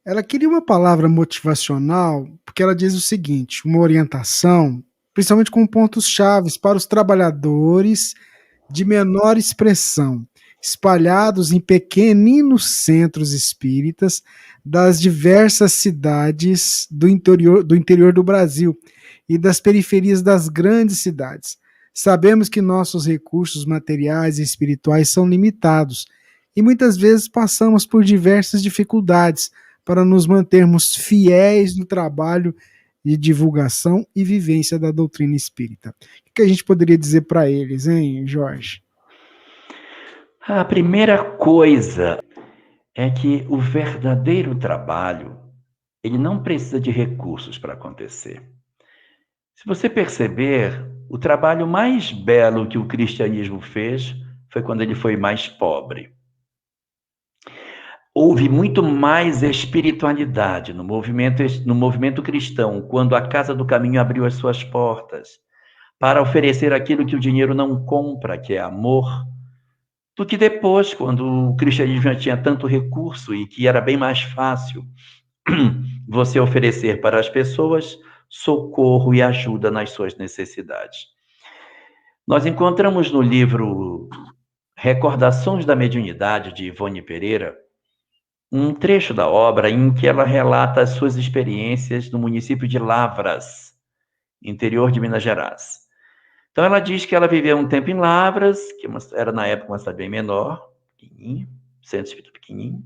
Ela queria uma palavra motivacional, porque ela diz o seguinte: uma orientação, principalmente com pontos chaves para os trabalhadores de menor expressão, espalhados em pequeninos centros espíritas das diversas cidades do interior do Brasil e das periferias das grandes cidades. Sabemos que nossos recursos materiais e espirituais são limitados e muitas vezes passamos por diversas dificuldades para nos mantermos fiéis no trabalho de divulgação e vivência da doutrina espírita. O que a gente poderia dizer para eles, hein, Jorge? A primeira coisa é que o verdadeiro trabalho, ele não precisa de recursos para acontecer. Se você perceber, o trabalho mais belo que o cristianismo fez foi quando ele foi mais pobre. Houve muito mais espiritualidade no movimento cristão, quando a Casa do Caminho abriu as suas portas para oferecer aquilo que o dinheiro não compra, que é amor, do que depois, quando o cristianismo já tinha tanto recurso e que era bem mais fácil você oferecer para as pessoas socorro e ajuda nas suas necessidades. Nós encontramos no livro Recordações da Mediunidade, de Ivone Pereira, um trecho da obra em que ela relata as suas experiências no município de Lavras, interior de Minas Gerais. Então ela diz que ela viveu um tempo em Lavras, que era na época uma cidade bem menor, pequenininho, centro espírita pequenininho,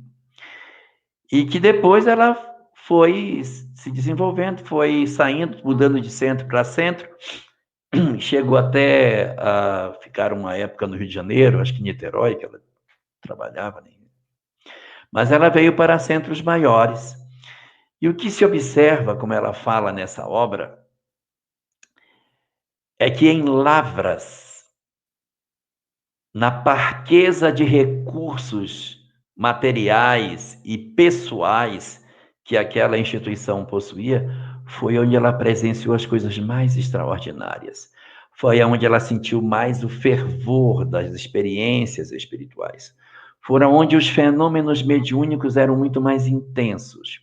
e que depois ela foi se desenvolvendo, foi saindo, mudando de centro para centro, chegou até a ficar uma época no Rio de Janeiro, acho que em Niterói, que ela trabalhava, né? Mas ela veio para centros maiores. E o que se observa, como ela fala nessa obra, é que em Lavras, na parqueza de recursos materiais e pessoais que aquela instituição possuía, foi onde ela presenciou as coisas mais extraordinárias. Foi onde ela sentiu mais o fervor das experiências espirituais. Foram onde os fenômenos mediúnicos eram muito mais intensos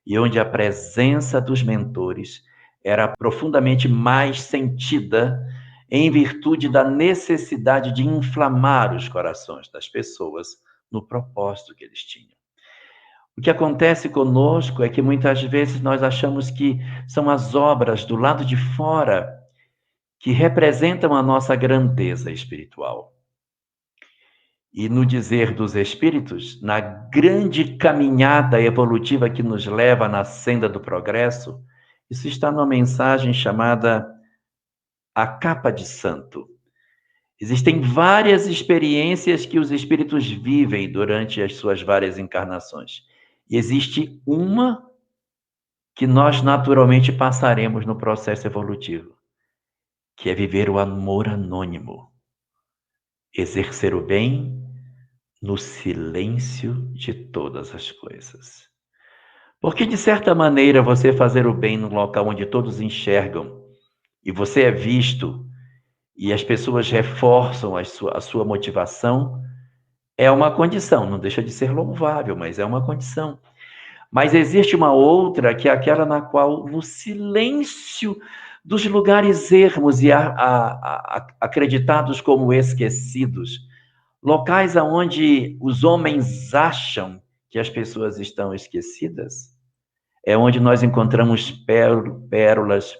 e onde a presença dos mentores era profundamente mais sentida em virtude da necessidade de inflamar os corações das pessoas no propósito que eles tinham. O que acontece conosco é que muitas vezes nós achamos que são as obras do lado de fora que representam a nossa grandeza espiritual. E no dizer dos espíritos, na grande caminhada evolutiva que nos leva na senda do progresso, isso está numa mensagem chamada A Capa de Santo. Existem várias experiências que os espíritos vivem durante as suas várias encarnações. E existe uma que nós naturalmente passaremos no processo evolutivo, que é viver o amor anônimo, exercer o bem no silêncio de todas as coisas. Porque, de certa maneira, você fazer o bem no local onde todos enxergam e você é visto e as pessoas reforçam a sua motivação, é uma condição, não deixa de ser louvável, mas é uma condição. Mas existe uma outra, que é aquela na qual, no silêncio dos lugares ermos e acreditados como esquecidos, locais aonde os homens acham que as pessoas estão esquecidas, é onde nós encontramos pérolas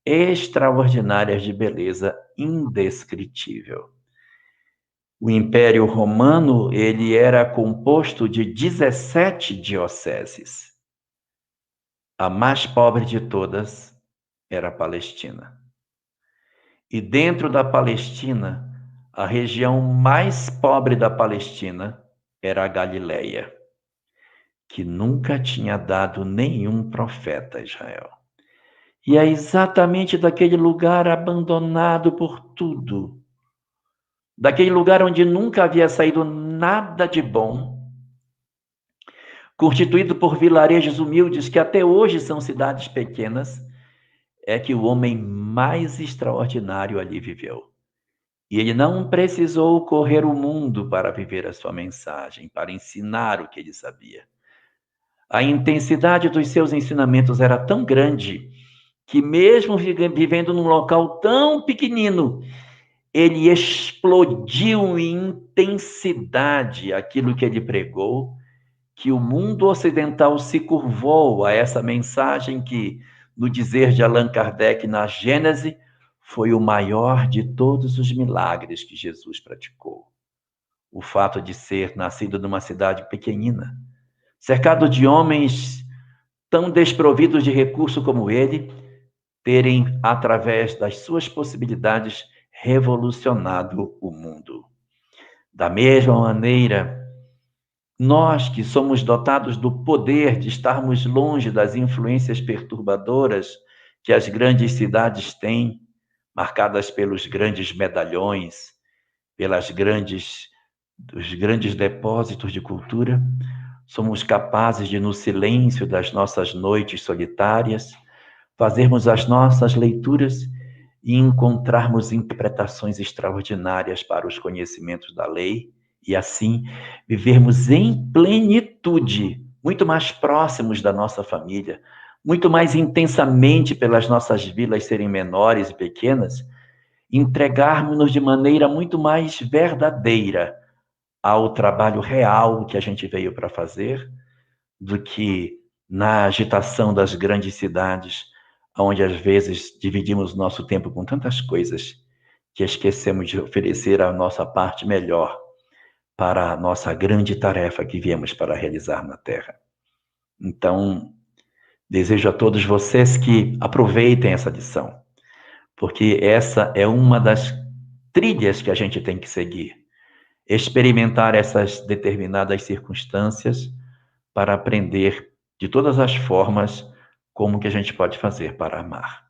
extraordinárias de beleza indescritível. O Império Romano, ele era composto de 17 dioceses. A mais pobre de todas era a Palestina. E dentro da Palestina, a região mais pobre da Palestina era a Galileia, que nunca tinha dado nenhum profeta a Israel. E é exatamente daquele lugar abandonado por tudo, daquele lugar onde nunca havia saído nada de bom, constituído por vilarejos humildes que até hoje são cidades pequenas, é que o homem mais extraordinário ali viveu. E ele não precisou correr o mundo para viver a sua mensagem, para ensinar o que ele sabia. A intensidade dos seus ensinamentos era tão grande que, mesmo vivendo num local tão pequenino, ele explodiu em intensidade aquilo que ele pregou, que o mundo ocidental se curvou a essa mensagem que, no dizer de Allan Kardec na Gênese, foi o maior de todos os milagres que Jesus praticou. O fato de ser nascido numa cidade pequenina, cercado de homens tão desprovidos de recurso como ele, terem, através das suas possibilidades, revolucionado o mundo. Da mesma maneira, nós que somos dotados do poder de estarmos longe das influências perturbadoras que as grandes cidades têm, marcadas pelos grandes medalhões, dos grandes depósitos de cultura, somos capazes de, no silêncio das nossas noites solitárias, fazermos as nossas leituras e encontrarmos interpretações extraordinárias para os conhecimentos da lei e, assim, vivermos em plenitude, muito mais próximos da nossa família, muito mais intensamente pelas nossas vilas serem menores e pequenas, entregarmos-nos de maneira muito mais verdadeira ao trabalho real que a gente veio para fazer, do que na agitação das grandes cidades, onde às vezes dividimos nosso tempo com tantas coisas que esquecemos de oferecer a nossa parte melhor para a nossa grande tarefa que viemos para realizar na Terra. Então, desejo a todos vocês que aproveitem essa lição, porque essa é uma das trilhas que a gente tem que seguir. Experimentar essas determinadas circunstâncias para aprender de todas as formas como que a gente pode fazer para amar.